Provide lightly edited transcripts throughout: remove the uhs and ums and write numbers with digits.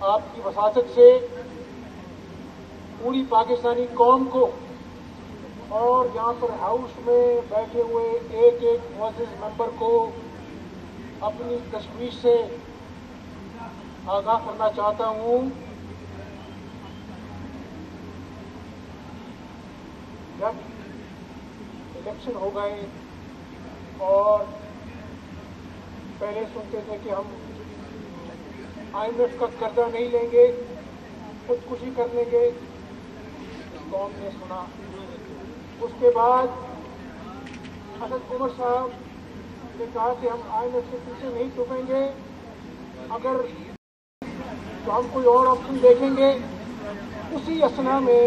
आपकी वसासत से पूरी पाकिस्तानी कौम को और यहाँ पर हाउस में बैठे हुए एक एक मुअज़्ज़िज़ मेंबर को अपनी तशवीश से आगाह करना चाहता हूँ। जब इलेक्शन हो गए और पहले सुनते थे कि हम IMF का कर्जा नहीं लेंगे, खुदकुशी कर लेंगे, कौम ने सुना। उसके बाद हज़रत उमर साहब ने कहा कि हम IMF से पीछे नहीं छुपेंगे, अगर तो हम कोई और ऑप्शन देखेंगे। उसी असना में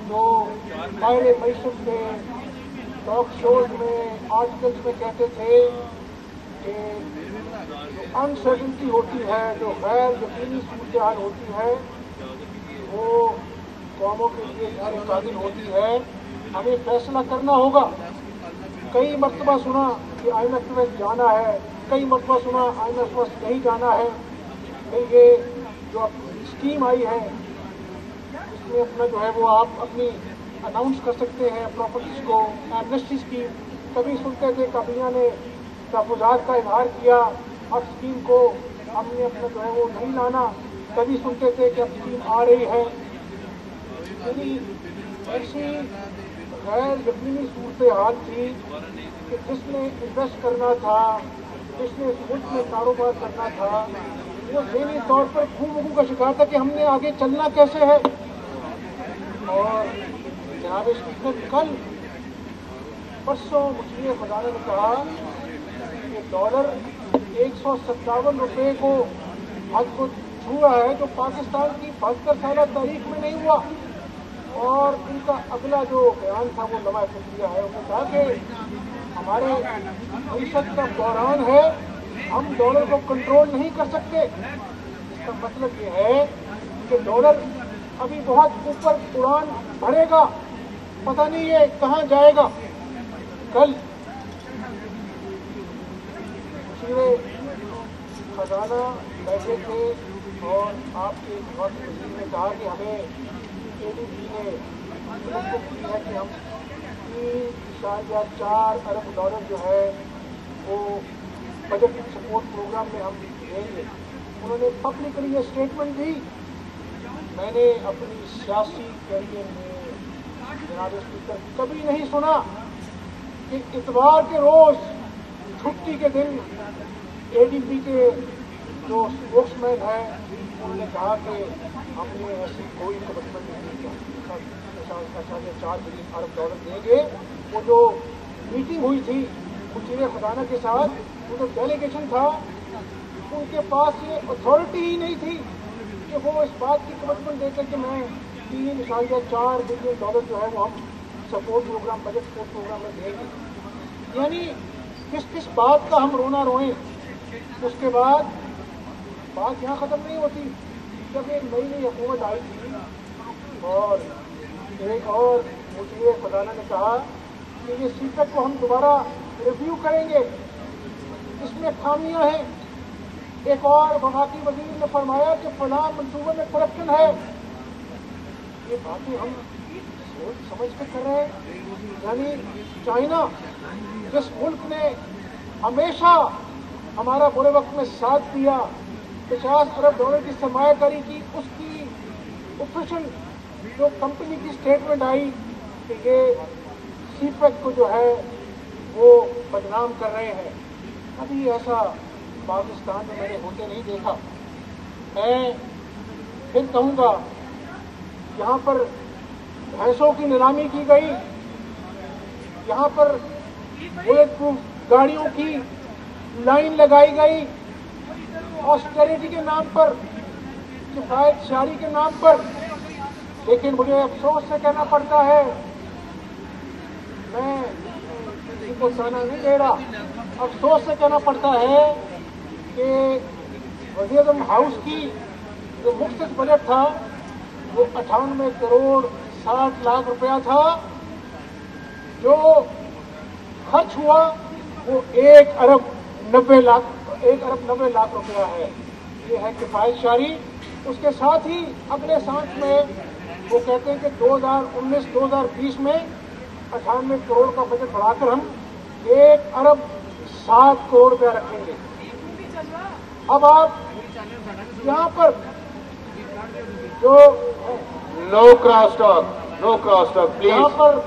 जो दायरे मईशत में, टॉक शोज में, आर्टिकल्स में कहते थे कि जो अनसर्टेनिटी होती है, जो गैर यकीनी सूरत हाल होती है, वो कौमों के लिए गैर काबिल होती है, हमें फैसला करना होगा। कई मरतबा सुना कि IMF में जाना है, कई मरतबा सुना IMF में नहीं जाना है। फिर ये जो स्कीम आई है इसमें अपना जो है वो आप अपनी अनाउंस कर सकते हैं प्रॉपर्टीज को, एमनेस्टी स्कीम। कभी सुनते थे कबिया ने तहफ़्फ़ुज़ात का इजहार किया, अब स्कीम को हमने अपना जो है वो नहीं लाना। कभी सुनते थे कि अब स्कीम आ रही है। यानी ऐसी गैर यकीनी सूरत हाल थी कि जिसने इन्वेस्ट करना था, जिसने इस मुल्क में कारोबार करना था, वो ज़हनी तौर पर खूब का शिकार था कि हमने आगे चलना कैसे है। और जनाब स्पीकर, कल परसों मुस्लिम खजाना ने कहा कि डॉलर 157 रुपये को हद को छुआ है, जो पाकिस्तान की 72 साल तारीख में नहीं हुआ। और उनका अगला जो बयान था वो लम्हा फिक्रिया है। उन्होंने कहा कि हमारे मईशत का बहरान है, हम डॉलर को कंट्रोल नहीं कर सकते। इसका मतलब ये है कि डॉलर अभी बहुत ऊपर उड़ान भरेगा, पता नहीं ये कहाँ जाएगा। कल मुशीर खजाना बैठे थे और आपके वज़ीर ने कहा कि हमें ADB ने तवज्जो की है कि हम 3.4 अरब डॉलर जो है वो बजट सपोर्ट प्रोग्राम में हम देंगे। उन्होंने पब्लिकली ये स्टेटमेंट दी। मैंने अपनी सियासी कैरियर में जनाब स्पीकर कभी नहीं सुना कि इतवार के रोज छुट्टी के दिन ADB के जो स्पोक्समैन है उन्होंने कहा कि हमने ऐसी कोई कमिटमेंट नहीं किया, 4 बिलियन अरब डॉलर देंगे। वो जो मीटिंग हुई थी मुशीर खजाना के साथ, वो जो डेलीगेशन था, उनके पास ये अथॉरिटी ही नहीं थी कि वो इस बात की कमिटमेंट देकर कि मैं 3.4 बिलियन डॉलर जो है वो हम support programme, budget support programme में देंगे। यानी किस किस बात का हम रोना रोएं। उसके बाद बात यहाँ ख़त्म नहीं होती। जब एक नई नई हुकूमत आई थी और एक और मुशीर खजाना ने कहा कि ये सीपैक को हम दोबारा रिव्यू करेंगे, इसमें खामियां हैं। एक और वफाकी वजीर ने फरमाया कि फलां मंसूबे में करप्शन है। ये बातें हम सोच समझ कर कर रहे हैं। यानी चाइना, जिस मुल्क ने हमेशा हमारा बुरे वक्त में साथ दिया, 50 अरब डॉलर की सरमायाकारी की, उसकी ऑफिशियल जो कंपनी की स्टेटमेंट आई कि ये सीपैक को जो है वो बदनाम कर रहे हैं। कभी ऐसा पाकिस्तान में मैंने होते नहीं देखा। मैं फिर कहूँगा, यहाँ पर भैंसों की नीलामी की गई, यहाँ पर बुलेट प्रूफ गाड़ियों की लाइन लगाई गई, ऑस्टेरिटी के नाम पर, किफायत शारी के नाम पर। लेकिन मुझे अफसोस से कहना पड़ता है, मैं किसी को ताना नहीं दे रहा, अफसोस से कहना पड़ता है कि वज़ीर-ए-आज़म हाउस की जो मुख्तस बजट था वो 98 करोड़ 60 लाख रुपया था। जो खर्च हुआ वो 1 अरब 90 लाख रुपया है। ये है किफायत शारी اس کے ساتھ ہی اگلے سانس میں وہ کہتے ہیں کہ 2019-2020 میں 98 کروڑ کا بجٹ بڑھا کر ہم 1 ارب 7 کروڑ روپیہ رکھیں گے. اب آپ یہاں پر جو نو کراس ٹاک پلیز. یہاں پر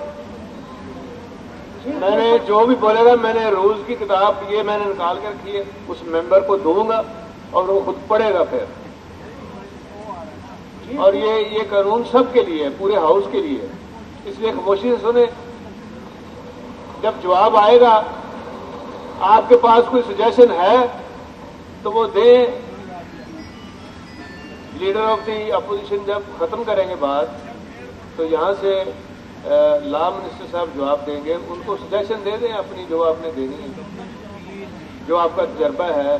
میں نے جو بھی بولے گا، میں نے رولز کی کتاب یہ میں نے نکال کے رکھی ہے، اس ممبر کو دوں گا اور وہ خود پڑھے گا پھر. اور یہ قانون سب کے لیے ہے، پورے ہاؤس کے لیے ہے، اس لیے خاموشی سے سنیں. جب جواب آئے گا، آپ کے پاس کوئی سجیشن ہے تو وہ دیں. لیڈر آف دی اپوزیشن جب ختم کریں گے بات تو یہاں سے لا منسٹر صاحب جواب دیں گے. ان کو سجیشن دے دیں اپنی، جو آپ نے دینی ہے، جو آپ کا تجربہ ہے،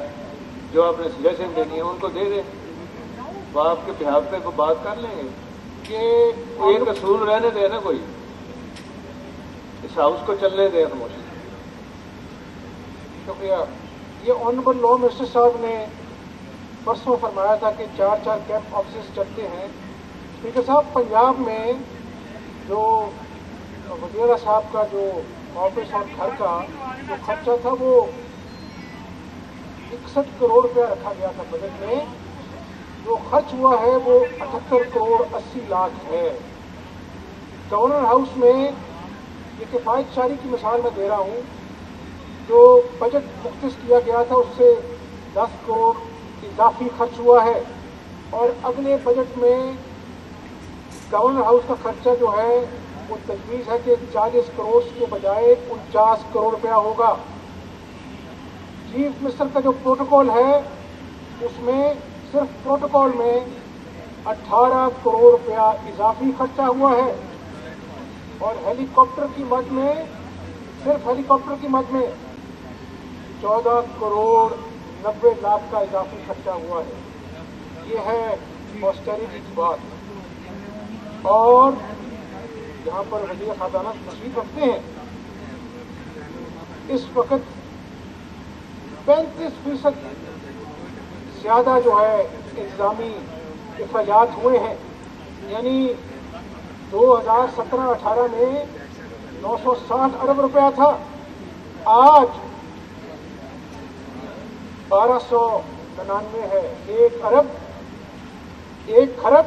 جو آپ نے سجیشن دینی ہے ان کو دے دیں. وہ آپ کے بہاف پہ کو بات کر لیں گے کہ ایک اصول رہنے دیں نا، کوئی اس ہاؤس کو چلنے دیں. خاموشی. شکریہ. یہ آنریبل لا منسٹر صاحب نے پرسوں فرمایا تھا کہ 4 کیمپ آفیسز چلتے ہیں. اسپیکر صاحب، پنجاب میں جو وزیر صاحب کا جو آفس اور گھر کا جو خرچہ تھا وہ 61 کروڑ روپیہ رکھا گیا تھا بجٹ میں. جو خرچ ہوا ہے وہ 78 کروڑ 80 لاکھ ہے. گورنر ہاؤس میں یہ کفایت شاری کی مثال میں دے رہا ہوں، جو بجٹ مختص کیا گیا تھا اس سے 10 کروڑ اضافی خرچ ہوا ہے، اور اگلے بجٹ میں گورنر ہاؤس کا خرچہ جو ہے وہ تجویز ہے کہ 40 کروڑ کے بجائے 49 کروڑ روپیہ ہوگا. چیف منسٹر کا جو پروٹوکول ہے اس میں صرف پروٹوکول میں 18 کروڑ روپیہ اضافی خرچہ ہوا ہے، اور ہیلی کاپٹر کی مد میں صرف ہیلی کاپٹر کی مد میں 14 کروڑ 90 لاکھ کا اضافی خرچہ ہوا ہے. یہ ہے آسٹیریٹی کی بات. اور جہاں پر وزیر خزانہ تشریف رکھتے ہیں، اس وقت 35% زیادہ جو ہے انتظامی اخراجات ہوئے ہیں. یعنی 2017-18 میں 960 ارب روپیہ تھا، آج 1299 ہے. 1 خرب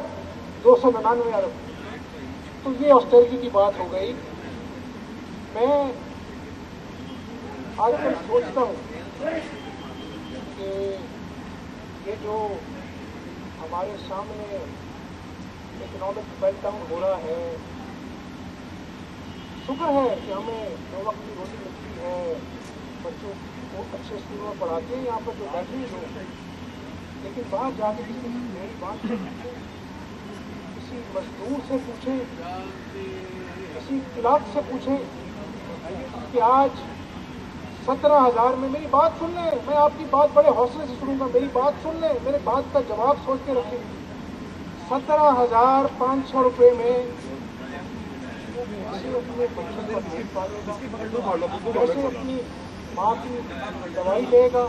299 ارب. تو یہ آسٹیریٹی کی بات ہو گئی. میں آج کل سوچتا ہوں کہ یہ جو ہمارے سامنے اکنامک میلٹ ڈاؤن ہو رہا ہے، شکر ہے کہ ہمیں 2 وقت کی روٹی ملتی ہے، بچوں کو اچھے اسکولوں میں پڑھاتے ہیں یہاں پر جو بیٹھے ہیں لوگ، لیکن باہر جا کے کسی میری بات سے پوچھیں، کسی مزدور سے پوچھیں، کسی کلرک سے پوچھیں کہ آج 17,000 میں، میری بات سن لیں، میں آپ کی بات بڑے حوصلے سے سنوں گا، میری بات سن لیں، میرے بات کا جواب سوچ کے رکھیں. 17,500 روپے میں کیسے اپنے بچوں کا دیکھ پالے گا، کیسے اپنی ماں کی دوائی لے گا،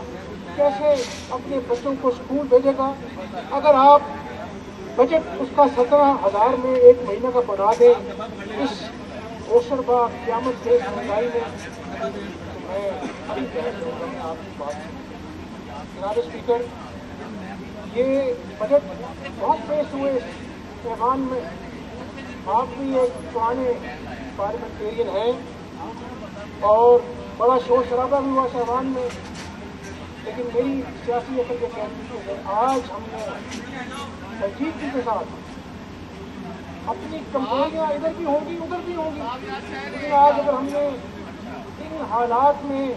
کیسے اپنے بچوں کو اسکول بھیجے گا؟ اگر آپ بجٹ اس کا 17,000 میں 1 مہینہ کا بنا دیں اس اوشر با قیامت کے مہنگائی میں، تو میں ابھی بحث کروں گا. میں آپ کی بات جناب اسپیکر، یہ بجٹ بہت پیش ہوئے اس ایوان میں. آپ بھی ایک پرانے پارلیمنٹیرین ہیں اور بڑا شور شرابہ بھی ہوا اس ایوان میں، لیکن میری سیاسی عقل یہ کہتی ہے کہ آج ہم نے سنجیدگی کے ساتھ اپنی کمزوریاں ادھر بھی ہوں گی ادھر بھی ہوں گی، لیکن آج اگر ہم نے ان حالات میں،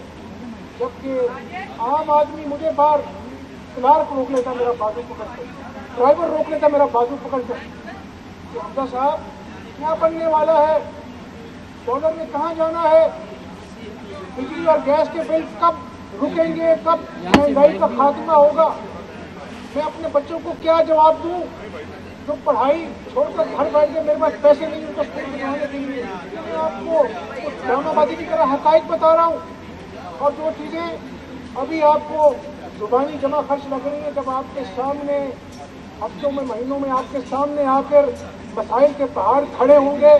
جبکہ عام آدمی مجھے باہر کلارک روک لیتا میرا بازو پکڑ کر، ڈرائیور روک لیتا میرا بازو پکڑ کر کہ حمزہ صاحب کیا بننے والا ہے، ڈالر نے کہاں جانا ہے، بجلی اور گیس کے بل کب رکیں گے، کب مہنگائی کا خاتمہ ہوگا، میں اپنے بچوں کو کیا جواب دوں جو پڑھائی چھوڑ کر گھر بیٹھ گئے، میرے پاس پیسے نہیں ان کو اسکول میں جانے کے لیے. میں آپ کو کچھ ڈرامہ بازی کی طرح حقائق بتا رہا ہوں، اور جو چیزیں ابھی آپ کو زبانی جمع خرچ لگ رہی ہیں، جب آپ کے سامنے हफ्तों में महीनों में आपके सामने आकर मसाइल के पहाड़ खड़े होंगे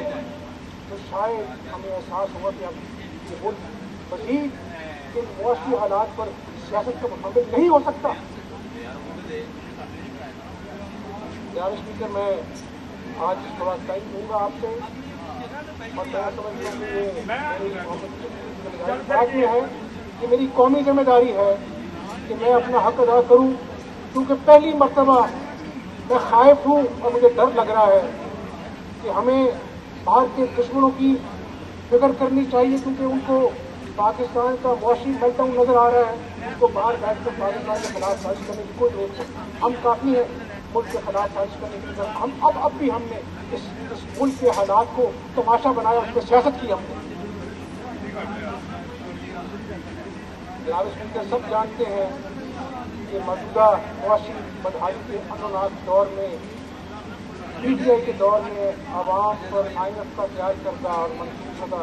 तो शायद हमें एहसास होगा कि अब ये मुल्क मज़ीद इन मुआशी हालात पर सियासत का मुताबिक नहीं हो सकता। जनाब स्पीकर, मैं आज थोड़ा टाइम दूंगा आपसे और मैं समझता हूँ कि ये मेरी बात ये है कि मेरी कौमी जिम्मेदारी है कि मैं अपना हक अदा करूँ, क्योंकि पहली मर्तबा मैं खाइफ हूँ और मुझे डर लग रहा है कि हमें बाहर के दुश्मनों की फिक्र करनी चाहिए, क्योंकि उनको पाकिस्तान का मुआशी मेल्टडाउन नजर आ रहा है। उनको बाहर बैठ कर पाकिस्तान के खिलाफ साजिश करने की कोई जरूरत नहीं। हम काफ़ी हैं मुल्क के खिलाफ साजिश करने के लिए। हम अब भी हमने इस मुल्क के हालात को तमाशा बनाया, उस पर सियासत की हमने। जनाब स्पीकर, सब जानते हैं कि मौजूदा मुआशी बदहाली के अनोनाक दौर में, PTI के दौर में आवाम पर IMF का तैयार करदा और मंजूर शुदा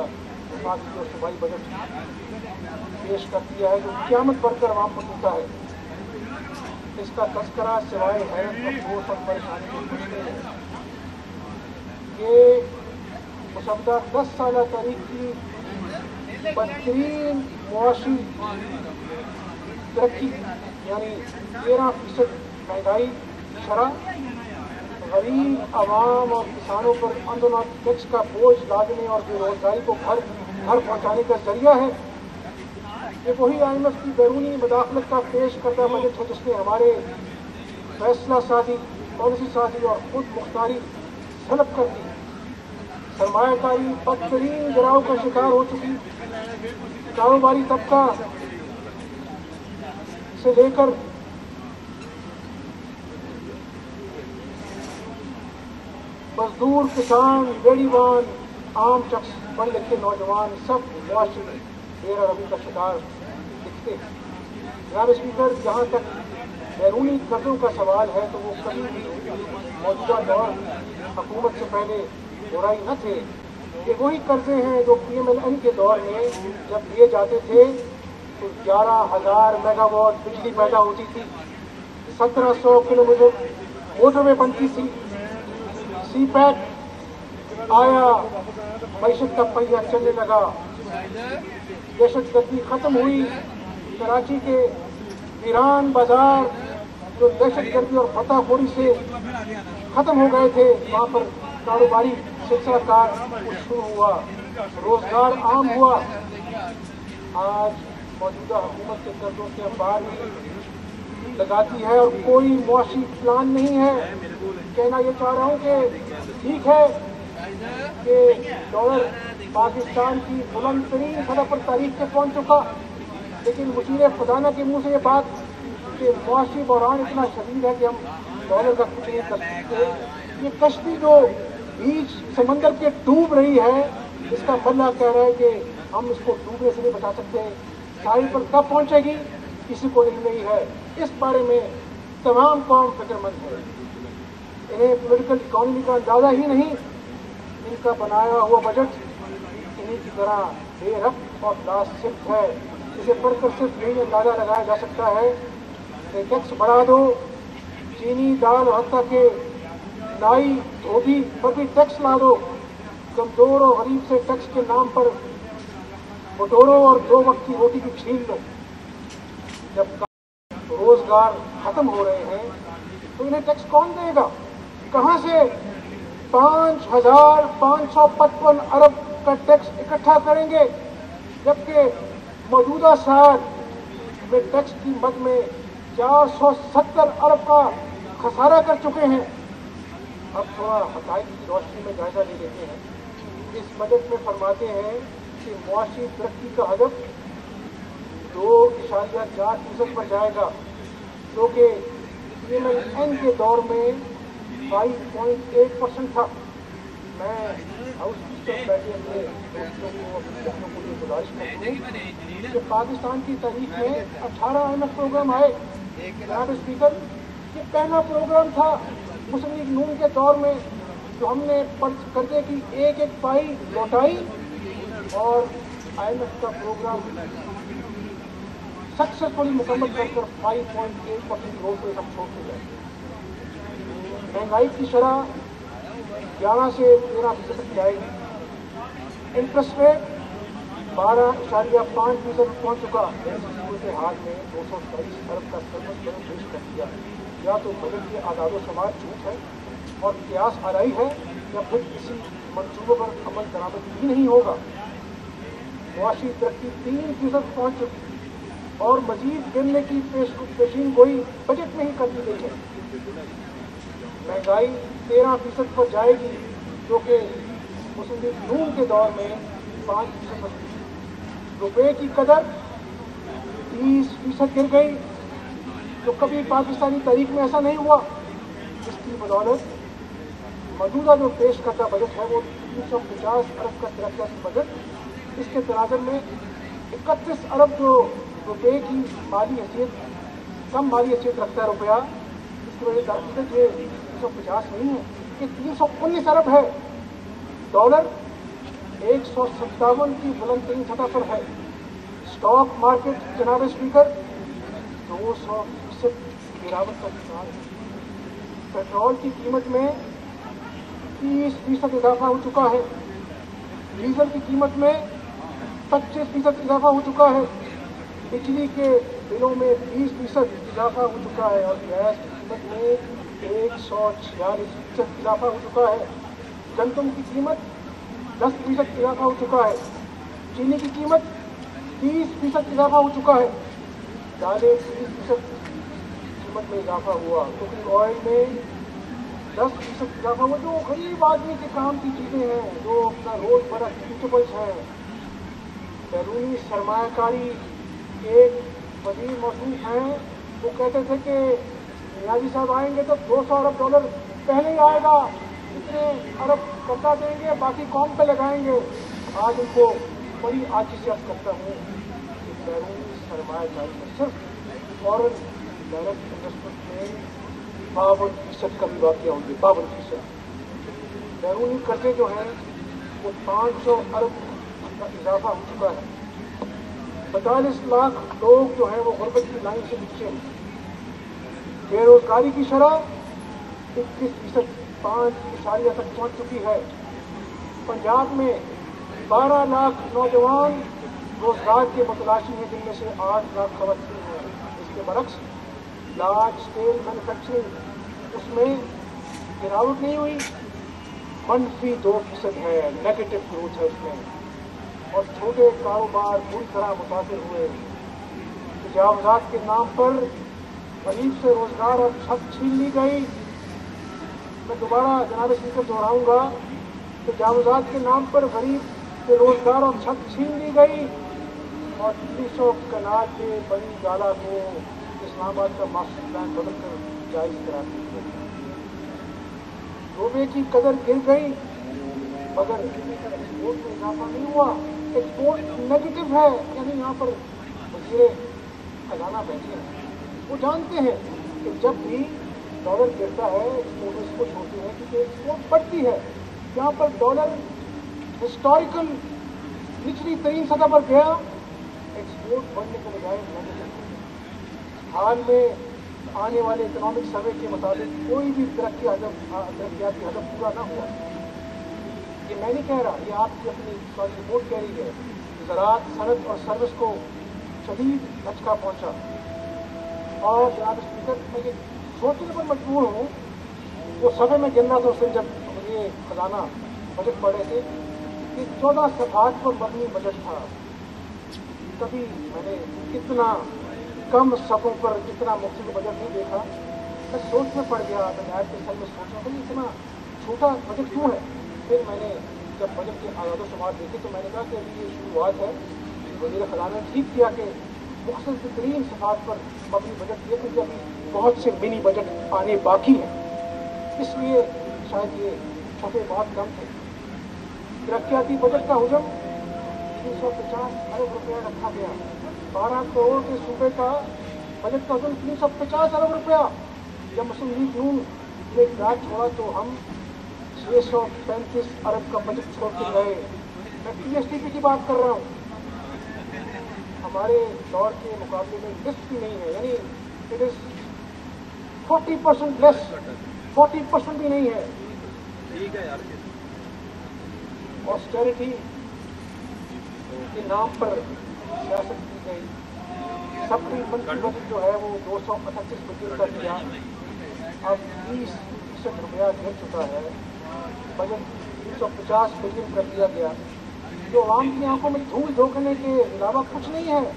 वफाकी और सूबाई बजट पेश कर दिया है जो क़यामत बढ़कर आवाम पर टूटा है। इसका तस्करा सिवाय हैरत, अफसोस और परेशानी के कुछ नहीं है। ये मुसद्दा 10 साल तारीख की बदतरीन मुआशी तरक्की यानी 13% महंगाई शरह, गरीब आवाम और किसानों पर आंदोलन टैक्स का बोझ लादने और बेरोजगारी को घर घर पहुंचाने का जरिया है। ये वही IMF की बैरूनी मुदाखलत का पेश करता बजट है जिसने हमारे फैसला साजी, पॉलिसी साजी और खुद मुख्तारी सलब कर दी। सरमायाकारी बदतरीन गिराव का शिकार हो चुकी कारोबारी तबका से लेकर मजदूर, किसान, रेडीवान, आम शख्स, पढ़े लिखे नौजवान सब मुआशी बेरहमी का शिकार दिखते हैं। जनाब स्पीकर, जहाँ तक बैरूनी कर्जों का सवाल है तो वो कभी भी मौजूदा दौर हुकूमत से पहले बुराई न थे। ये वही कर्जे हैं जो PMLN के दौर में जब दिए जाते थे तो 11,000 मेगावाट बिजली पैदा होती थी, 1700 किलोमीटर मोटरवे बनती थी, CPEC आया, मईशत का पहिया चलने लगा, दहशतगर्दी खत्म हुई। कराची के वीरान बाजार जो दहशतगर्दी और फतहखोरी से खत्म हो गए थे, वहाँ पर कारोबारी सिलसिला कार शुरू हुआ, रोजगार आम हुआ। आज मौजूदा हुकूमत के कर्जों से अंबार लगाती है और कोई मुआशी प्लान नहीं है। कहना ये चाह रहा हूँ कि ठीक है कि डॉलर पाकिस्तान की बुलंद तरीन सतह पर तारीख से पहुंच चुका, लेकिन मुशीर खुदाना के मुंह से ये बात कि मुआशी बहरान इतना शदीद है कि हम डॉलर का कुछ नहीं कर सकते। ये कश्ती जो बीच समंदर के डूब रही है, इसका बल्ला कह रहा है कि हम इसको डूबने से नहीं बचा सकते। साहिल पर कब पहुंचेगी किसी को इल्म नहीं है। इस बारे में तमाम कौम फिक्रमंद है। इन्हें पॉलिटिकल इकोनॉमी का अंदाजा ही नहीं। इनका बनाया हुआ बजट इन्हीं की तरह बेरब्त और लासिफ्त है। इसे पढ़कर सिर्फ यही अंदाजा लगाया जा सकता है कि टैक्स बढ़ा दो, चीनी, दाल और हत्ता के नाई, धोबी पर भी टैक्स ला दो, कमजोर और गरीब से टैक्स के नाम पर बटोरो और 2 वक्त की रोटी भी छीन लो। जब रोजगार खत्म हो रहे हैं तो इन्हें टैक्स कौन देगा? कहां से 5,555 अरब का टैक्स इकट्ठा करेंगे, जबकि मौजूदा साल में टैक्स की मद में 470 अरब का खसारा कर चुके हैं। अब थोड़ा हक़ाइक़ की रोशनी में जायजा ले लेते हैं। इस बजट में फरमाते हैं कि मुआशी तरक्की का हदफ 2.4% पर जाएगा, जो कि PMLN के दौर में 5.8% था। मैं हाउस स्पीकर बैठे अपने दोस्तों को, अपने बच्चों को ये गुजारिश करती हूँ कि पाकिस्तान की तारीख में 18 IMF प्रोग्राम आए। जनाब स्पीकर, ये पहला प्रोग्राम था मुस्लिम लीग नून के दौर में जो हमने कर्जे की एक पाई लौटाई और IMF का प्रोग्राम सक्सेसफुली मुकम्मल कर 5.8% ग्रोथ रेट हम छोड़ गए। महंगाई की शरह 11 से 13% तक जाएगी। इंटरेस्ट रेट 12.5% पहुंच चुका। के हाल में 222 अरब का सरप्लस बजट पेश कर दिया। या तो बजट के आदादो शुमार झूठ है और कयास आराई है, या फिर किसी मंसूबों पर अमल दरामद भी नहीं होगा। मुआशी तरक्की 3% पहुंच चुकी और मजीद गिरने की पेशीन गोई बजट में ही कर दी गई है। महंगाई 13% पर जाएगी, जो कि मुस्लिम लीग नून के दौर में 5% पर। रुपए की कदर 30% गिर गई, तो कभी पाकिस्तानी तारीख में ऐसा नहीं हुआ। इसकी बदौलत मौजूदा जो पेश करता बजट है वो 350 अरब का तरक्याती बजट, इसके तनाज़ुर में 31 अरब जो रुपए की माली हैसियत, कम माली हैसियत रखता है रुपया, इसकी वजह से ये 350 नहीं है, ये 319 अरब है। डॉलर 157 की बुलंद तरीन सतह पर है। स्टॉक मार्केट जनाब स्पीकर 200% गिरावट का शिकार है। पेट्रोल की कीमत में 30% इजाफा हो चुका है। डीजल की कीमत में 25% इजाफा हो चुका है। बिजली के बिलों में 20% इजाफा हो चुका है और गैस की कीमत में 146% इजाफा हो चुका है। गंदम की कीमत 10% इजाफा हो चुका है। चीनी की कीमत 30% इजाफा हो चुका है। दालें 30% कीमत में इजाफा हुआ। कुकिंग ऑयल में 10% इजाफा हुआ। जो गरीब आदमी के काम की चीजें हैं, जो अपना रोजमर्रा यूटेबल्स हैं। बैरूनी सरमायाकारी एक वजीर मौजूद हैं, वो कहते थे कि नियाजी साहब आएंगे तो 200 अरब डॉलर पहले ही आएगा, इतने अरब कर्जा देंगे, बाकी कौम पे लगाएंगे। आज उनको बड़ी आजीज़ करता हूँ कि बैरूनी सरमायाकारी में सिर्फ फॉरेन डायरेक्ट इन्वेस्टमेंट में 52% का भी वाक़या होंगे। 52% बैरूनी कर्जे जो हैं वो 500 अरब का इजाफा हो चुका है। 45 लाख लोग जो हैं वो गुर्बत की लाइन से नीचे हैं। बेरोजगारी की शरह 21% 5 तक पहुंच चुकी है। पंजाब में 12 लाख नौजवान रोजगार के मुतलाशी हैं, जिनमें से 8 लाख खवातीन हैं। इसके बरक्स लार्ज स्केल मैन्युफैक्चरिंग, उसमें गिरावट नहीं हुई, -2% है, नेगेटिव ग्रोथ है उसमें। और छोटे कारोबार बुरी तरह मुतासिर हुए। तजावुज़ात के नाम पर गरीब से रोजगार और छत छीन ली गई। मैं दोबारा जनाब स्पीकर दोहराऊंगा, तजावुज़ात के नाम पर गरीब से रोजगार और छत छीन ली गई और दिल्ली चौक कनाल के बड़ी गाला को इस्लामाबाद का मास्टर प्लान बदल कर जायज करा दी गई। रुपये की कदर गिर गई, मगर एक्सपोर्ट में इजाफा नहीं हुआ। एक्सपोर्ट नेगेटिव है, यानी यहाँ पर वज़ीर खजाना बैठे हैं, वो जानते हैं कि जब भी डॉलर गिरता है एक्सपोर्टर्स को छोड़ते हैं क्योंकि एक्सपोर्ट बढ़ती है। यहाँ पर डॉलर हिस्टोरिकल निचली तरीन सतह पर गया, एक्सपोर्ट बढ़ने के बजाय नेगेटिव। हाल में आने वाले इकोनॉमिक सर्वे के मुताबिक कोई भी तरक्याती हदफ पूरा ना हुआ। ये मैं नहीं कह रहा, ये आपकी अपनी रिपोर्ट कह रही है। ज़राअत, सनत और सर्विस को शदीद झटका पहुंचा। और जनाब स्पीकर, मैं ये सोचने पर मजबूर हूँ, वो सभा में गिन रहा था उस दिन जब ये खजाना बजट पढ़ रहे थे कि 14 सफ़हात पर मबनी बजट था। कभी मैंने इतना कम सफ़ों पर इतना मुख्तलिफ बजट नहीं देखा। मैं सोच में पड़ गया, मैं नायब के सर में सोच रहा था इतना छोटा बजट क्यों है। फिर मैंने जब बजट के आदाद शुमार देखे तो मैंने कहा कि अभी ये शुरुआत है। वज़ीर ख़ज़ाना ने ठीक किया कि मुख्तलिफ तरीन सफ़हात पर मबनी बजट दिए, क्योंकि अभी बहुत से मिनी बजट आने बाकी हैं, इसलिए शायद ये सफ़े बहुत कम थे। तरक्याती बजट का हुजम 350 अरब रुपया रखा गया। 12 करोड़ के सूबे का बजट का हुजम 350 अरब रुपया। जब मुस्लिम लीग नून ने राज छोड़ा तो हम 635 अरब का बजट छोड़ के गए। मैं PSTP की बात कर रहा हूँ। हमारे दौर के मुकाबले में लिस्ट भी नहीं है, यानी इट इज 40% लेस 40% भी नहीं है। ठीक है यार, ऑस्टेरिटी के नाम पर सियासत की गई। सप्लीमेंट्री बजट जो है वो 238 बिलियन का दिया, अब 30% रुपया गिर चुका है। बजट 350 बिलियन कर दिया गया, जो आवाम की आंखों में धूल झोंकने के अलावा कुछ नहीं है।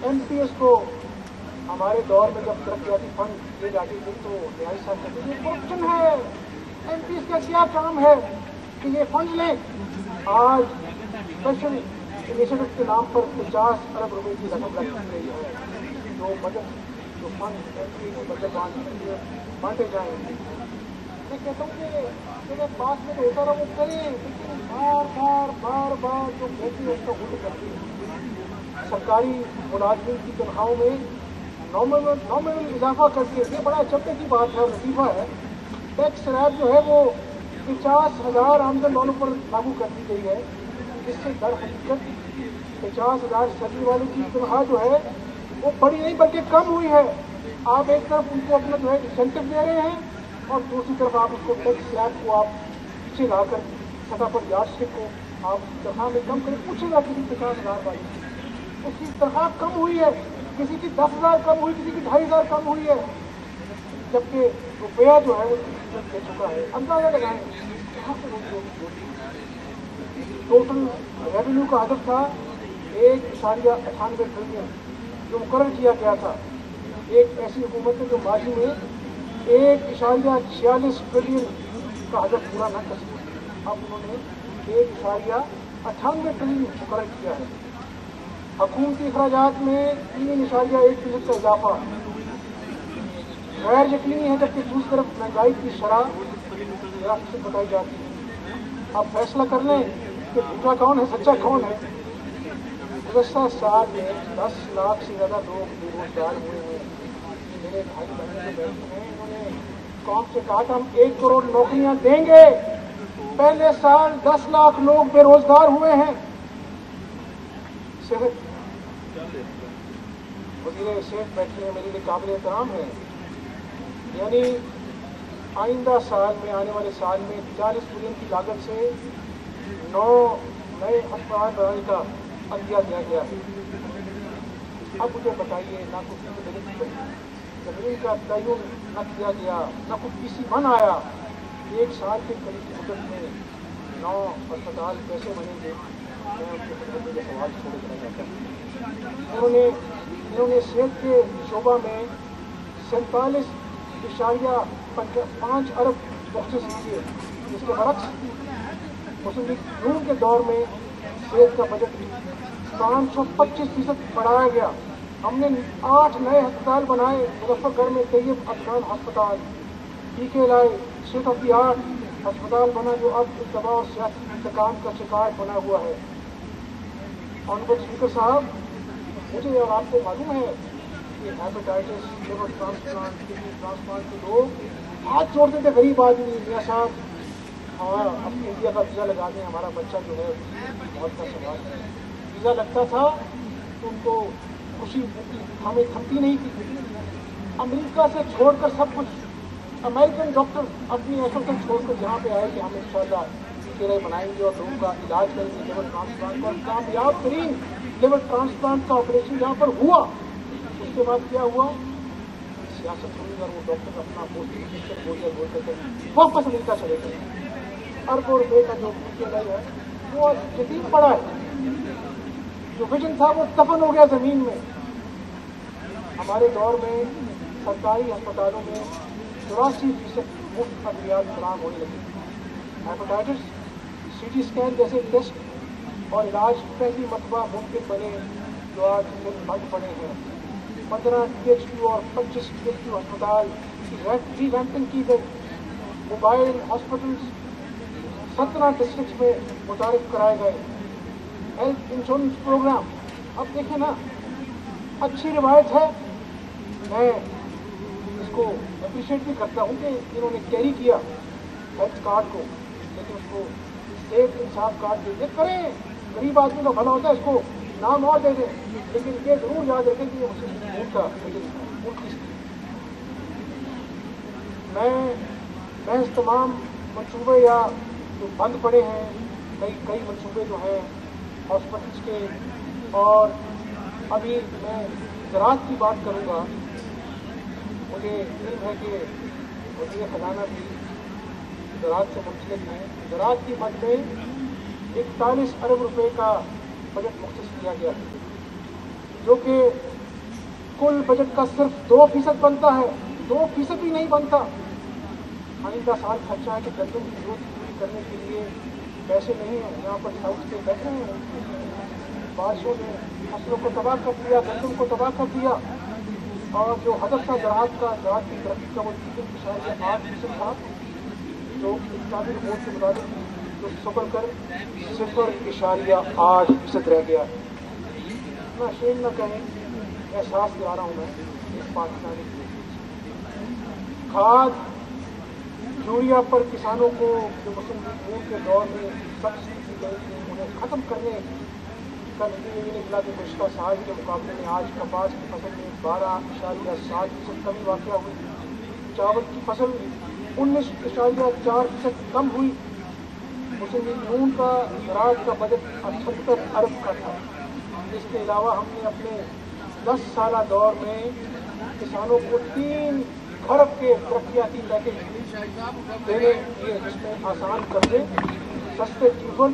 एमपीएस को हमारे दौर में जब तरक्याती फंड दिए जाते थे तो न्याय साहब कहते थे करप्शन है, एमपीएस का क्या काम है कि ये फंड लें। आज स्पेशल इनिशिएटिव के नाम पर 50 अरब रुपए की रकम रखी गई है, जो बजट जो फंड एमपीएस बजट बांटे जाएंगे। मैं कहता हूँ कि मेरे पास में होता रहा वो करें, लेकिन बार बार जो कहती है उसका उल्ट करती है। सरकारी मुलाजमीन की तनख्वाहों में नॉमिनल इजाफा करके, ये बड़ा चप्पे की बात है, लतीफा है। टैक्स स्लैब जो है वो 50,000 आमदन वालों पर लागू कर दी गई है, जिससे दर हकीकत 50,000 सैलरी वालों की तनख्वाह जो है वो बढ़ी नहीं बल्कि कम हुई है। आप एक तरफ उनको अपना जो है इंसेंटिव दे रहे हैं और दूसरी तरफ आप उसको टैक्स स्लैब को आप पीछे लाकर सतह पर यार्डस्टिक को आप तनख्वाह में कम करें। पूछेगा किसी 50,000 वाली उसकी तनख्वाह कम हुई है, किसी की 10,000 कम हुई, किसी की 2,500 कम हुई है, जबकि रुपया जो है वो दे चुका है। अंदाजा लगाएं कहाँ से टोटल रेवेन्यू का हदफ था 1.98 ट्रिलियन जो मुकर्रर किया गया था। एक ऐसी हुकूमत है जो माजी में 1.46 ट्रिलियन का हदफ पूरा न कर सकी, अब उन्होंने 1.98 ट्रिलियन मुकर्रर किया है। हुकूमती अखराजात में 3.1% का इजाफा गैर यकीनी है, जबकि दूसरी तरफ महंगाई की शरह से बताई जाती है। अब फैसला कर लें कि झूठा कौन है सच्चा कौन है। गुज़श्ता साल में 10 लाख से ज़्यादा लोग बेरोजगार हुए हैं। मेरे भाई बहन जो बैठे हैं इन्होंने कौम से कहा था हम 1 करोड़ नौकरियां देंगे। पहले साल 10 लाख लोग बेरोजगार हुए हैं। सेहत वजीर सेहत बैठे हैं, मेरे लिए काबिल एहतराम है। यानी आइंदा साल में, आने वाले साल में 40 बिलियन की लागत से 9 नए अस्पताल बनाने का अदिया दिया गया है। अब मुझे बताइए, ना कुछ जमीन का तयन न किया गया, न कुछ PC1 आया। 1 साल के करीब की मुद्दत में 9 अस्पताल कैसे बनेंगे? मैं उनके खिदमत में सवाल छोड़ देना चाहता हूँ। इन्होंने सेहत के शोबा में 47.5 अरब बख्शिश किए, जिसके बरक्स मुस्लिम लीग नून के दौर में सेहत का बजट 525% बढ़ाया गया। हमने 8 नए अस्पताल बनाए। मुजफ्फरगढ़ में तैयब अफगान अस्पताल, टीके लाए, स्टेट ऑफ द आर्ट अस्पताल बना जो अब दबाव और सियासी इंतकाम का शिकार बना हुआ है। ऑनरेबल स्पीकर साहब, मुझे और आपको मालूम है कि hepatitis, liver transplant, kidney transplant के लोग हाथ जोड़ते थे गरीब आदमी, मियाँ साहब हाँ अपनी इंडिया का वीज़ा लगा दें, हमारा बच्चा जो है बहुत का सवाल है। वीज़ा लगता था तो उनको खुशी हमें थमती नहीं थी। अमेरिका से छोड़कर सब कुछ, अमेरिकन डॉक्टर अपनी एसोसिएशन छोड़कर यहाँ पे आए कि हम इंशाल्लाह टीके बनाएंगे और लोगों का इलाज करेंगे लिवर ट्रांसप्लांट का। कामयाब तरीन लिवर ट्रांसप्लांट का ऑपरेशन यहाँ पर हुआ। उसके बाद क्या हुआ? सियासत हुई और वो डॉक्टर अपना पोस्ट बोलकर वापस अमेरिका चले गए। अरबों रुपये का जो टीके है वो यतीम पड़ा है। जो विजन था वो दफन हो गया जमीन में। हमारे दौर में सरकारी अस्पतालों में 84% मुफ्त अद्वियात फराहम होने लगी। हेपेटाइटिस, CT स्कैन जैसे टेस्ट और इलाज पहली मरतबा मुमकिन बने, जो आज दिन बंद पड़े हैं। 15 THQ और 25 THQ अस्पताल की रिवैम्पिंग की गई। मोबाइल हॉस्पिटल्स 17 डिस्ट्रिक्ट में मुतारिफ कराए गए। हेल्थ इंश्योरेंस प्रोग्राम, अब देखें ना, अच्छी रिवायत है। मैं इसको अप्रिशिएट भी करता हूँ कि इन्होंने कैरी किया हेल्थ कार्ड को, लेकिन उसको सेहत इंसाफ कार्ड दे करें। गरीब आदमी का भला होता है, इसको नाम और दे दें, लेकिन ये जरूर याद रखें कि ये मुस्लिम मुल्क का मुल्क की मैं महज तमाम मंसूबे या जो बंद पड़े हैं, कई मंसूबे जो हैं हॉस्पिटल्स के, और अभी मैं ज़राअत की बात करूँगा। मुझे इल्म है कि वज़ीर ख़ज़ाना भी ज़राअत से मुंसलिक हैं। ज़राअत की मद में 41 अरब रुपए का बजट मुख्तस किया गया, जो कि कुल बजट का सिर्फ 2% बनता है, 2% भी नहीं बनता। आइंदा साल खर्चा है कि गंदम की जरूरत पूरी करने के लिए पैसे नहीं हैं। यहाँ पर साउथ के बैठे हैं, बारिशों ने फसलों को तबाह कर दिया, गंदम को तबाह कर दिया, और जो हदफ था ज़राअत की तरक्की का वो 3.8% था, जो इस्लामी रिपोर्ट के मुताबिक जो सफर कर 0.8% रह गया। इतना शेम न कहें, एहसास दिला रहा हूँ मैं इस पाकिस्तानी खाद यूरिया पर किसानों को जो मुस्लिम लीग के दौर में सब्सिडी दी गई थी, उन्हें ख़त्म करने का नतीजा ये निकला कि गुज़श्ता साल के मुकाबले में आज कपास की फसल में 12.7% कमी वाक़या हुई। चावल की फसल 19.4% कम हुई। मुस्लिम लीग नून का ज़राअत का बजट 78 अरब का था। इसके अलावा हमने अपने 10 साला दौर में किसानों को 3 खरब के तरक्याती पैकेज देने लिए, जिसमें आसान कर्जे, सस्ते ट्यूबल,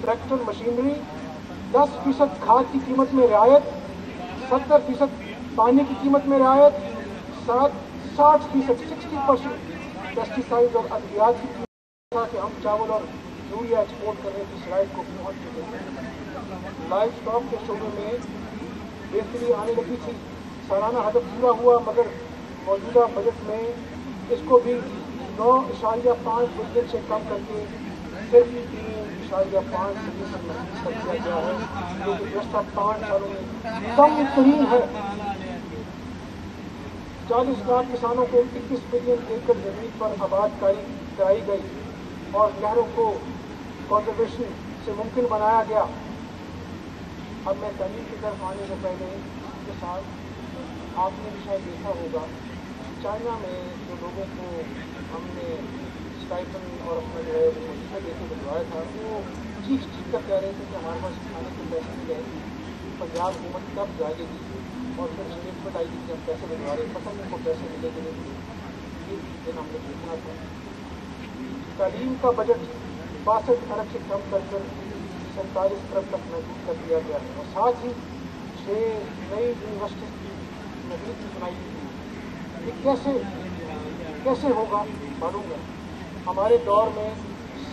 ट्रैक्टर मशीनरी, 10% खाद की कीमत में रियायत, 70% पानी की कीमत में रियायत, 60% 60% पेस्टिसाइड और अद्वियात की कीमत था कि हम चावल और यूरिया एक्सपोर्ट करने की शराइत को पहुँच चुके थे। लाइव स्टॉक के शोबे में बेहतरी आने लगी थी। सालाना हदफ पूरा हुआ, मगर मौजूदा बजट में इसको भी 9.5 बिलियन से कम करके सिर्फ 3.5 बिलियन से महसूस कर दिया गया है, जो कि गुज़श्ता 5 सालों में कम तरीन है। 40 लाख किसानों को 21 मिलियन एकड़ जमीन पर आबादकारी कराई गई और नहरों को कंजर्वेशन से मुमकिन बनाया गया। अब मैं तमीम की तरफ आने से पहले इसके साथ आपने भी शायद देखा होगा, चाइना में जो लोगों को हमने स्टाइपन और अपना जो है वो वजीफा देकर भिजवाया था, वो चीख कर कह रहे थे कि हमारे पास खाने के पैसे नहीं रहे, पंजाब हुकूमत कब जागेगी, और फिर स्टेटमेंट आई थी कि हम पैसे भिजवा रहे, पता नहीं उनको पैसे मिलेंगे नहीं। ये दिन हमने देखना था। तालीम का बजट 62 अरब से कम कर 47 अरब तक महसूस कर दिया गया है, और साथ ही 6 नई यूनिवर्सिटी की नजदीक बनाई गई। ये कैसे होगा मालूम है। हमारे दौर में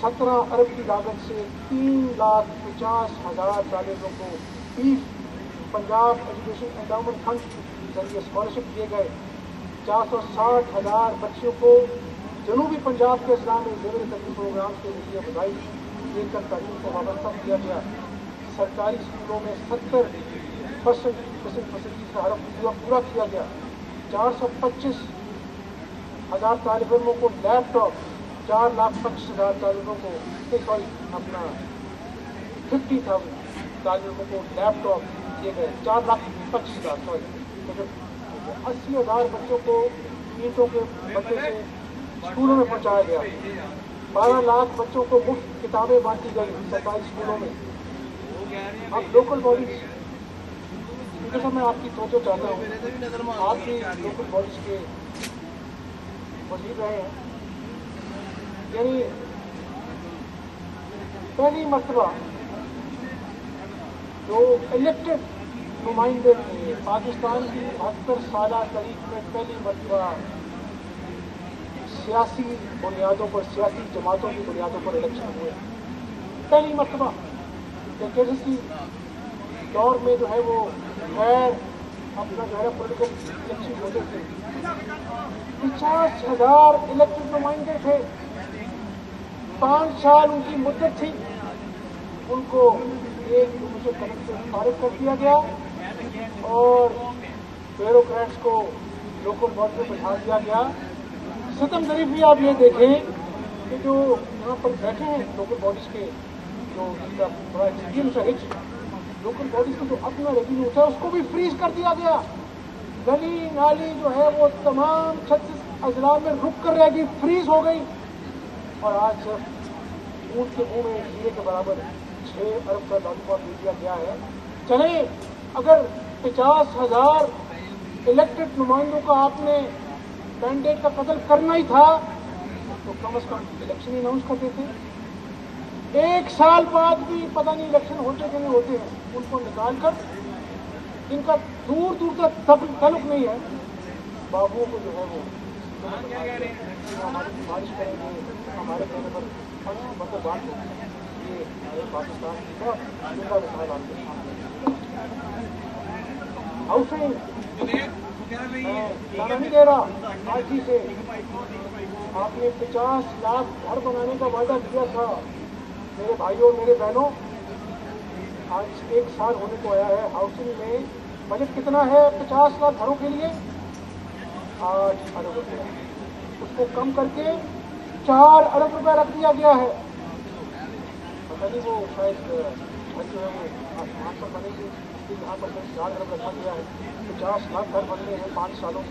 17 अरब की लागत से 3,50,000 तालिबों को पंजाब एजुकेशन एंडाउमेंट फंड के जरिए स्कॉलरशिप दिए गए। 460,000 बच्चों को जनूबी पंजाब के इस्लामी ज़ेवर तकलीफ प्रोग्राम के लिए बधाई देकर तालीम को वाबस्ता किया गया। सरकारी स्कूलों में 70% फैसिलिटी का हदफ पूरा किया गया। 425,000 तालिबों को लैपटॉप, 4,25,000 तालिबों को अपना 50,000 तालिबों को लैपटॉप दिए गए। 4,25,000 80,000 बच्चों को ईंटों के बदले से स्कूलों में पहुंचाया गया। 12 लाख बच्चों को मुफ्त किताबें बांटी गई सरकारी स्कूलों में। अब लोकल बॉडीज, जैसा मैं आपकी तवज्जो चाहता हूँ, आप भी लोकल बॉडीज के वज़ीर रहे हैं, यानी पहली मरतबा जो इलेक्टेड नुमाइंदे थे पाकिस्तान की 72 साला तारीख में, पहली मरतबा सियासी बुनियादों पर, सियासी जमातों की बुनियादों पर इलेक्शन हुए। पहली मरतबा कैसे दौर में जो है वो खैर अपना जो है पोलिटिकल इलेक्शन होते थे। 50,000 इलेक्टेड नुमाइंदे थे, 5 साल उनकी मुद्दत थी, उनको एक दूसरे कदम से फारिग कर दिया गया और ब्यूरोक्रेट्स को लोकल बॉडी में बिठा दिया गया। सितमगरीब भी आप ये देखें कि जो यहाँ पर बैठे हैं लोकल बॉडीज के, जो जिनका बड़ा एक्सपीरियंस है, लोकल बॉडीज का जो अपना रेवेन्यू था उसको भी फ्रीज कर दिया गया। गली नाली जो है वो तमाम 36 अजला में रुक कर रह गई, फ्रीज हो गई, और आज सिर्फ ऊँट के मुंह में हीरे के बराबर 6 अरब का लॉलीपॉप दे दिया गया है। चले, अगर 50,000 इलेक्टेड नुमाइंदों का आपने मैंडेट का कत्ल करना ही था तो कम से कम इलेक्शन ही अनाउंस करते थे। 1 साल बाद भी पता नहीं इलेक्शन होते कि नहीं होते हैं, उनको निकाल कर, इनका दूर दूर तक ताल्लुक नहीं है, बाबुओं को जो है वो हमारी सिफारिश करेंगे, हमारे कहने पर मतलब बात होगी। ये हमारे पाकिस्तान की बहुत जिंदा मिसाल आपके सामने। हाउसिंग मैं नहीं दे रहा, आज ही से आपने 50 लाख घर बनाने का वादा किया था मेरे भाइयों और मेरे बहनों, आज 1 साल होने को आया है। हाउसिंग में बजट कितना है 50 लाख घरों के लिए? 8 अरब रुपये, उसको कम करके 4 अरब रुपये रख दिया गया है। पता नहीं वो शायद घर जो है वो आसमान पर बनेगी, यहाँ पर 4 अरब रखा गया है। 50 लाख घर बनने हैं 5 सालों में।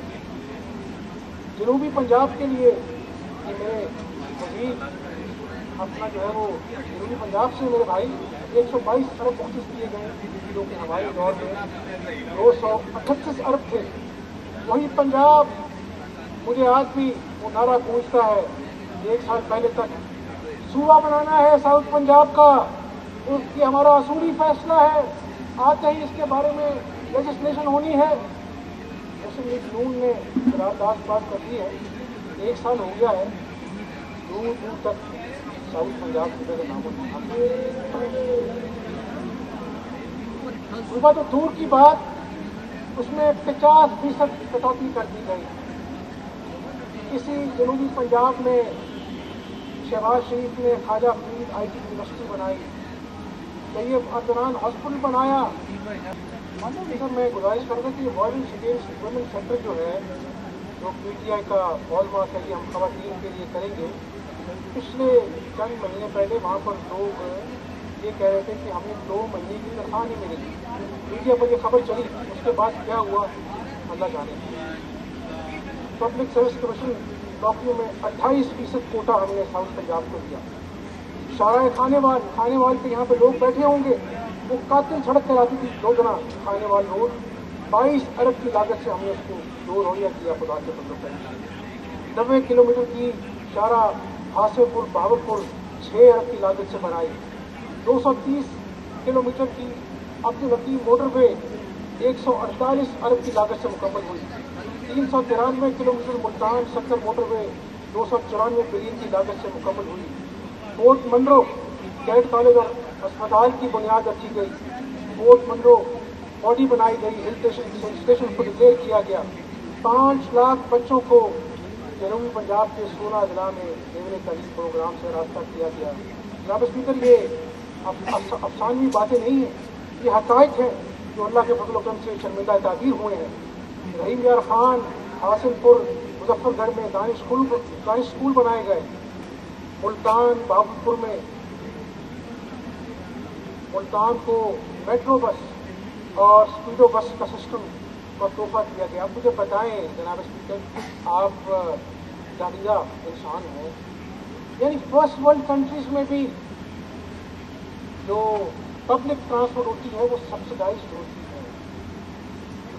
जनूबी पंजाब के लिए मेरे वजीर अपना जो है वो जनूबी पंजाब से मेरे भाई 122 अरब मुख्तिस किए गए, जो कि हमारे दौर में 238 अरब थे। वही पंजाब मुझे आज भी वो नारा गूंजता है, 1 साल पहले तक सूबा बनाना है साउथ पंजाब का, उसकी हमारा असूली फैसला है, आते ही इसके बारे में लेजिस्लेशन होनी है। मुस्लिम लीग नून ने करारदाद बात कर दी है, 1 साल हो गया है, दूर दूर तक साउथ पंजाब की वजह नामों सूबा तो दूर की बात, उसमें 50% कटौती कर दी गई। इसी जनूबी पंजाब में शहबाज शरीफ ने ख्वाजा फरीद IT यूनिवर्सिटी बनाई, तैयब अदनान हॉस्पिटल बनाया। सर मैं गुजारिश करूँगा कि वायलेंस अगेंस्ट वुमेन सेंटर जो है, जो PTI का हॉलमार्क है कि हम खवातीन के लिए करेंगे, पिछले चंद महीने पहले वहाँ पर लोग ये कह रहे थे कि हमें 2 महीने की तनख्वाह नहीं मिलेगी। मीडिया पर ये खबर चली, उसके बाद क्या हुआ अल्लाह जाने। पब्लिक सर्विस कमीशन नौकरियों में 28% कोटा हमने साउथ पंजाब को दिया। शाराए खानेवाल पे यहाँ पे लोग बैठे होंगे, वो कातिल सड़क चलाती थी रोजाना खानेवाल रोड, 22 अरब की लागत से हमने उसको 2 रोहिया किया खुदा के बंदों पर। 90 किलोमीटर की शारा हासिलपुर बहावलपुर 6 अरब की लागत से बनाई। 230 किलोमीटर की अब्दुल हकीम मोटरवे 148 अरब की लागत से मुकम्मल हुई। 393 किलोमीटर मुल्तान सक्कर मोटरवे 294 बिलियन की लागत से मुकम्मल हुई। पोर्ट मंडरो कैडेट कॉलेज और अस्पताल की बुनियाद रखी गई। पोर्ट मंडरो बॉडी बनाई गई, हिल स्टेशन को डिक्लेयर किया गया। 5 लाख बच्चों को जनूबी पंजाब के 16 जिला में देवने तालीम प्रोग्राम से रास्ता किया गया। जनाब स्पीकर, ये अफसानवी बातें नहीं हैं, ये हक़ाइक़ हैं जो अल्लाह के फज़ल व करम से शर्मिंदा ताबीर हुए हैं। रहीम यार खान हासिलपुर मुजफ्फरगढ़ में दानिश स्कूल बनाए गए। मुल्तान बहावलपुर में मुल्तान को मेट्रो बस और स्पीडो बस का सिस्टम का तोहफा दिया गया। आप मुझे बताएं जनाब स्पीकर, आप जागीरा इंसान हैं, यानी फर्स्ट वर्ल्ड कंट्रीज में भी जो पब्लिक ट्रांसपोर्ट होती है वो सब्सिडाइज्ड होती है।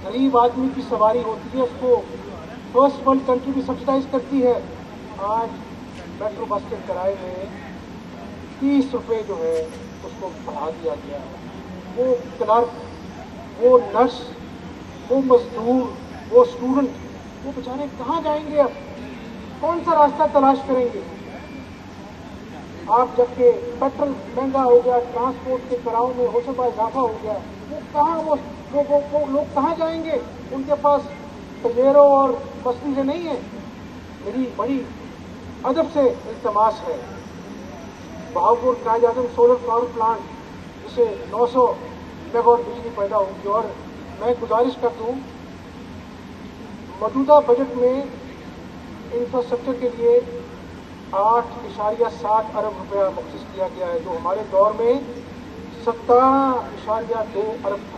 गरीब आदमी की सवारी होती है, उसको फर्स्ट वर्ल्ड कंट्री भी सब्सिडाइज करती है। आज मेट्रो बस के किराए में 30 रुपये जो है उसको बढ़ा दिया गया है। वो क्लर्क, वो नर्स, वो मजदूर, वो स्टूडेंट, वो बेचारे कहाँ जाएंगे? अब कौन सा रास्ता तलाश करेंगे? आप जबकि पेट्रोल महंगा हो गया, ट्रांसपोर्ट के किरायों में होशबा इजाफा हो गया, वो कहाँ वो लोग कहाँ जाएंगे? उनके पास तवेरो और बसें नहीं है। मेरी बड़ी अदब से इल्तमास है, बहावलपुर कायद आज़म सोलर पावर प्लांट जिसे 900 मेगावाट बिजली पैदा होगी, और मैं गुजारिश कर दूँ मौजूदा बजट में इंफ्रास्ट्रक्चर के लिए 8.7 अरब रुपया मुख्तस किया गया है, जो हमारे दौर में 17.2 अरब था।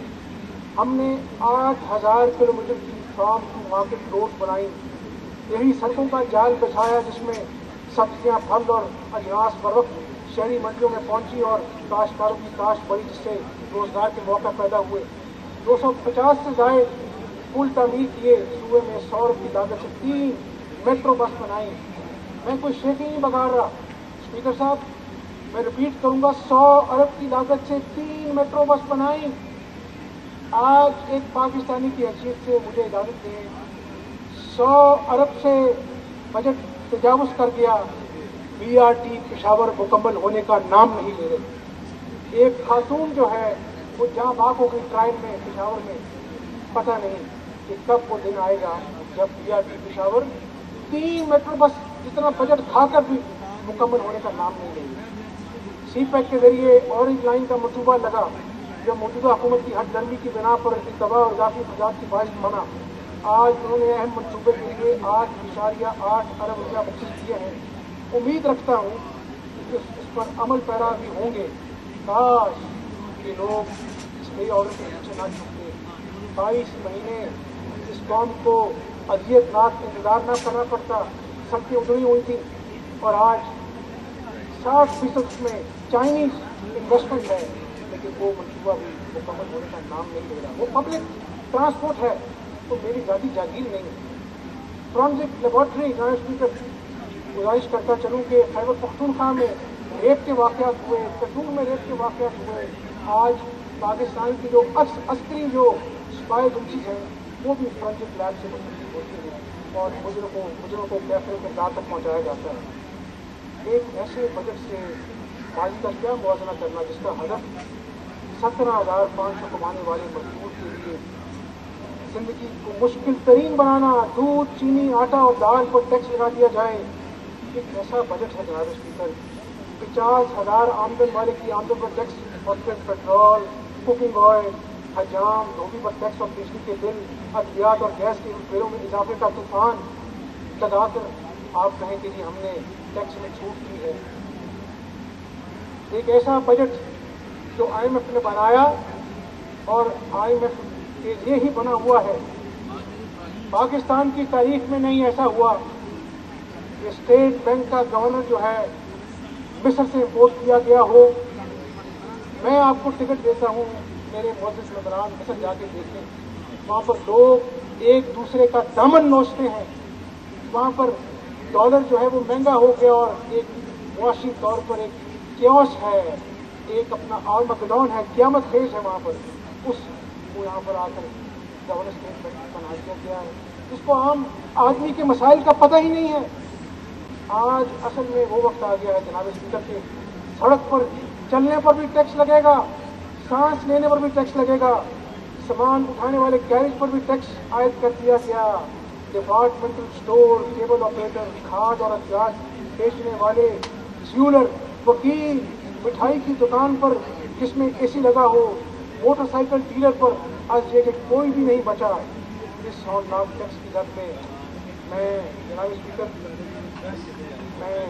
हमने 8,000 किलोमीटर की फार्म टू मार्केट रोड बनाई, यही सड़कों का जाल बिछाया जिसमें सब्जियां, फल और अजनास बर वक्त शहरी मंडियों में पहुंची और काश्तकारों की काश्त बढ़ी, जिससे रोजगार के मौके पैदा हुए। 250 से ज्यादा पुल तामीर किए, सूबे में 100 अरब की लागत से 3 मेट्रो बस बनाई। मैं कोई शेख ही नहीं बगाड़ रहा स्पीकर साहब, मैं रिपीट करूंगा, 100 अरब की लागत से 3 मेट्रो बस बनाई। आज एक पाकिस्तानी की हैसियत से मुझे इजाजत दें, 100 अरब से बजट तजावुज कर गया, BRT पेशावर मुकम्मल होने का नाम नहीं ले रहे। एक खातून जो है वो जहाँ भाग हो गई ट्रायल में पेशावर में, पता नहीं कि कब वो दिन आएगा जब BRT पेशावर 3 मेट्रो बस जितना बजट खाकर भी मुकम्मल होने का नाम नहीं लेगी। CPEC के जरिए ऑरेंज लाइन का मंसूबा लगा, जब मौजूदा हुकूमत की हद की बिना पर दबाव और इजाफी खर्चात की बारिश बना। आज उन्होंने अहम मंसूबे के लिए 8.8 अरब रुपया बख्शिश किए हैं। उम्मीद रखता हूँ कि इस पर अमल पैरा भी होंगे। काश ये लोग इस नई ऑर्डर के पीछे ना छूटते। 22 महीने इस कौम को अजियतनाक इंतजार न करना पड़ता, सड़कें उजड़ी हुई थी और आज 60% में चाइनीज इन्वेस्टमेंट है, लेकिन वो मंसूबा भी मुकम्मल होने का नाम नहीं ले रहा। वो पब्लिक ट्रांसपोर्ट है तो मेरी जाती जागीर नहीं है। फॉरेंसिक लेबोरेटरी, जनाब स्पीकर, गुजारिश करता चलूँ कि खैबर पख्तूनख्वा में रेप के वाक़यात हुए, कसूर में रेप के वाक़यात हुए। आज पाकिस्तान की जो अस्करी जो स्पाई एजेंसीज हैं वो भी फॉरेंसिक लैब से मुस्तफ़ होती हैं और मुजरों को कैफे के दांत तक पहुँचाया जाता है। एक ऐसे बजट से माजी का क्या मुआवजा करना जिसका हदफ 17,500 कमाने वाले मजदूर के लिए जिंदगी को मुश्किल तरीन बनाना, दूध, चीनी, आटा और दाल पर टैक्स लगा दिया जाए। एक ऐसा बजट है जनाब स्पीकर, 50,000 आमदन वाले की आमदन पर टैक्स और फिर पेट्रोल, कुकिंग ऑयल, हजाम, धोबी पर टैक्स और बिजली के बिल, अद्वियात और गैस के बिलों में इजाफे का तूफान लगाकर आप कहें कि जी हमने टैक्स में छूट की है। एक ऐसा बजट जो IMF ने बनाया और IMF के लिए ही बना हुआ है। पाकिस्तान की तारीख में नहीं ऐसा हुआ कि स्टेट बैंक का गवर्नर जो है मिस्र से इम्पोर्ट किया गया हो। मैं आपको टिकट देता हूँ, मेरे मुअज़्ज़िज़ मेहमान मिस्र जाके देखें, वहाँ पर लोग एक दूसरे का दामन नोचते हैं। वहाँ पर डॉलर जो है वो महंगा हो गया और एक मुआशी तौर पर एक क्योस है, एक अपना आर्मगेडोन है, क़यामत खेज है वहाँ पर। उसको यहाँ पर आकर गवर्नर स्टेट बैंक बना दिया गया है, जिसको आम आदमी के मसाइल का पता ही नहीं है। आज असल में वो वक्त आ गया है जनाब स्पीकर के, सड़क पर चलने पर भी टैक्स लगेगा, सांस लेने पर भी टैक्स लगेगा, सामान उठाने वाले गैरेज पर भी टैक्स आयद कर दिया गया। डिपार्टमेंटल स्टोर, केबल ऑपरेटर, खाद और अखराज बेचने वाले, ज्वेलर, वकील, मिठाई की दुकान पर जिसमें AC लगा हो, मोटरसाइकिल डीलर पर आज ये कि कोई भी नहीं बचा। इस हौलनाक टैक्स की दर में मैं जनाब स्पीकर, मैं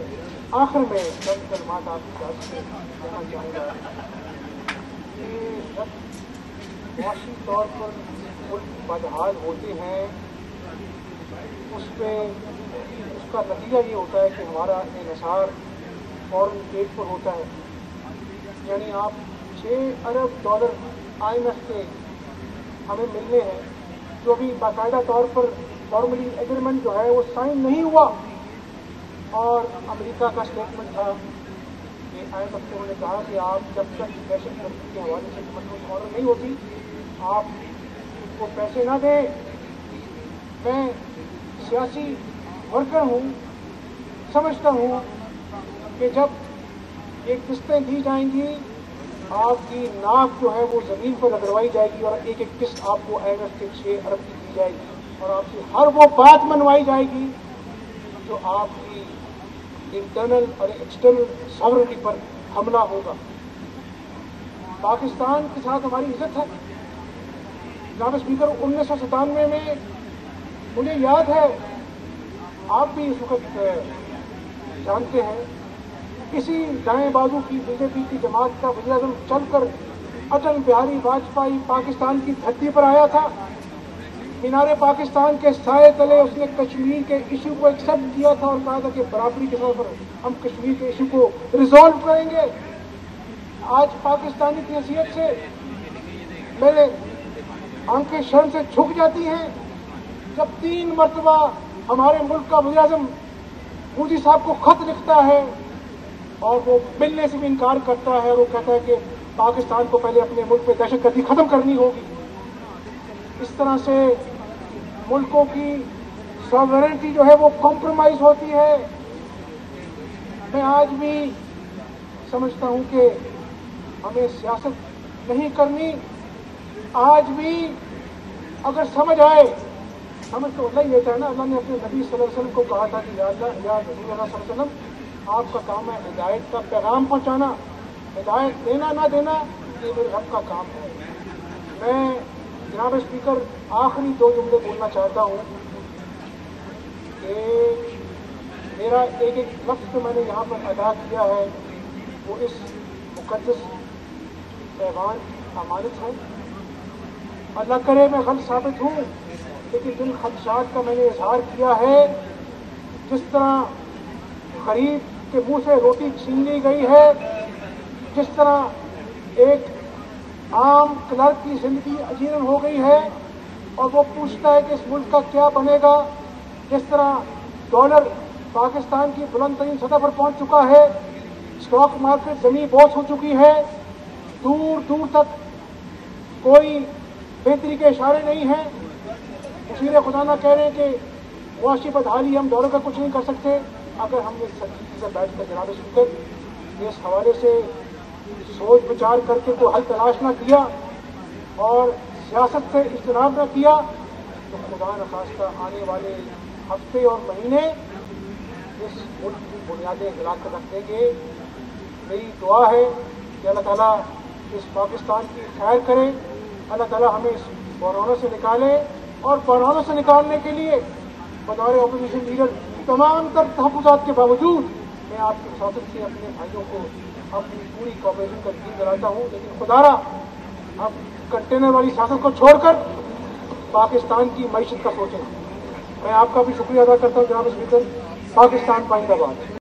आखिर में चंद कलमात आपकी तरफ से कहना चाहूँगा कि जब मुआशी तौर पर मुल्क बदहाल होते हैं उसका नतीजा ये होता है कि हमारा इन्हिसार फॉरेन ट्रेड पर होता है। यानी आप $6 अरब IMF के हमें मिलने हैं, जो अभी बाकायदा तौर पर फॉर्मली एग्रीमेंट जो है वो साइन नहीं हुआ। और अमेरिका का स्टेटमेंट था कि IMF से उन्होंने कहा कि आप जब तक दहशत गर्दी के हवाले से मतलब ऑर्डर नहीं होती आप वो पैसे ना दें। मैं सियासी वर्कर हूँ, समझता हूँ कि जब ये किस्तें दी जाएंगी आपकी नाक जो है वो ज़मीन पर रगड़वाई जाएगी और एक एक किस्त आपको IMF के 6 अरब की दी जाएगी और आपसे हर वो बात मनवाई जाएगी जो आपकी इंटरनल और एक्सटर्नल सॉवरेनिटी पर हमला होगा। पाकिस्तान के साथ हमारी इज्जत है जनाब स्पीकर। 1997 में मुझे याद है, आप भी इस वक्त जानते हैं, किसी दाएं बाजू की BJP की जमात का वज़ीर-ए-आज़म चलकर अटल बिहारी वाजपेयी पाकिस्तान की धरती पर आया था मीनार पाकिस्तान के साए तले उसने कश्मीर के इशू को एक्सेप्ट किया था और कहा था कि बराबरी के तौर पर हम कश्मीर के इशू को रिजॉल्व करेंगे। आज पाकिस्तानी की हैसियत से मेरे आंखें शर्म से झुक जाती हैं जब 3 मरतबा हमारे मुल्क का वज़ीर-ए-आज़म मोदी साहब को खत लिखता है और वो मिलने से भी इनकार करता है और वो कहता है कि पाकिस्तान को पहले अपने मुल्क में दहशतगर्दी खत्म करनी होगी। इस तरह से मुल्कों की सॉवरेनिटी जो है वो कॉम्प्रोमाइज होती है। मैं आज भी समझता हूं कि हमें सियासत नहीं करनी। आज भी अगर समझ आए, समझ तो अल्लाह ही देता है ना। अल्लाह ने अपने नबी सल्लल्लाहु अलैहि वसल्लम को कहा था कि या अल्लाह या रसूल सल्लल्लाहु अलैहि वसल्लम, आपका काम है हिदायत का पैगाम पहुंचाना, हिदायत देना ना देना ये मेरे रब का काम है। मैं जनाब स्पीकर आखिरी 2 जुमले बोलना चाहता हूँ कि मेरा एक लफ्ज़ जो मैंने यहाँ पर अदा किया है वो इस मुक़द्दस पैगाम की अमानत है। अल्लाह करे मैं गलत साबित हूँ, लेकिन जिन खदशात का मैंने इजहार किया है, जिस तरह गरीब के मुंह से रोटी छीन ली गई है, जिस तरह एक आम क्लर्क की जिंदगी अजीरन हो गई है और वो पूछता है कि इस मुल्क का क्या बनेगा, जिस तरह डॉलर पाकिस्तान की बुलंद तरीन सतह पर पहुंच चुका है, स्टॉक मार्केट जमीन बोझ हो चुकी है, दूर दूर तक कोई बेहतरी के इशारे नहीं हैं। मुशीर खुदा ना कह रहे हैं कि मुआशी बदहाली हम डॉलर का कुछ नहीं कर सकते। अगर हमने संजीदगी से बैठ कर जनाब स्पीकर इस हवाले से सोच विचार करके कोई हल तलाश न किया और सियासत से इज्तनाब न किया तो खुदा न खास्ता आने वाले हफ्ते और महीने इस मुल्क की बुनियादें हिला कर रख देंगे। मेरी दुआ है कि अल्लाह ताला इस पाकिस्तान की खैर करे, अल्लाह ताला हमें इस बहरानों से निकाले और बहरानों से निकालने के लिए बतौर अपोजिशन लीडर तमाम तर तहफ़्फ़ुज़ात के बावजूद मैं आपकी हिफाजत से अपने भाइयों को अपनी पूरी कोऑपरेशन का यकीन दिलाता हूँ। लेकिन खुदारा अब कंटेनर वाली सियासत को छोड़कर पाकिस्तान की मईशत का सोचें। मैं आपका भी शुक्रिया अदा करता हूँ जनाब स्पीकर। पाकिस्तान पाइंदाबाद।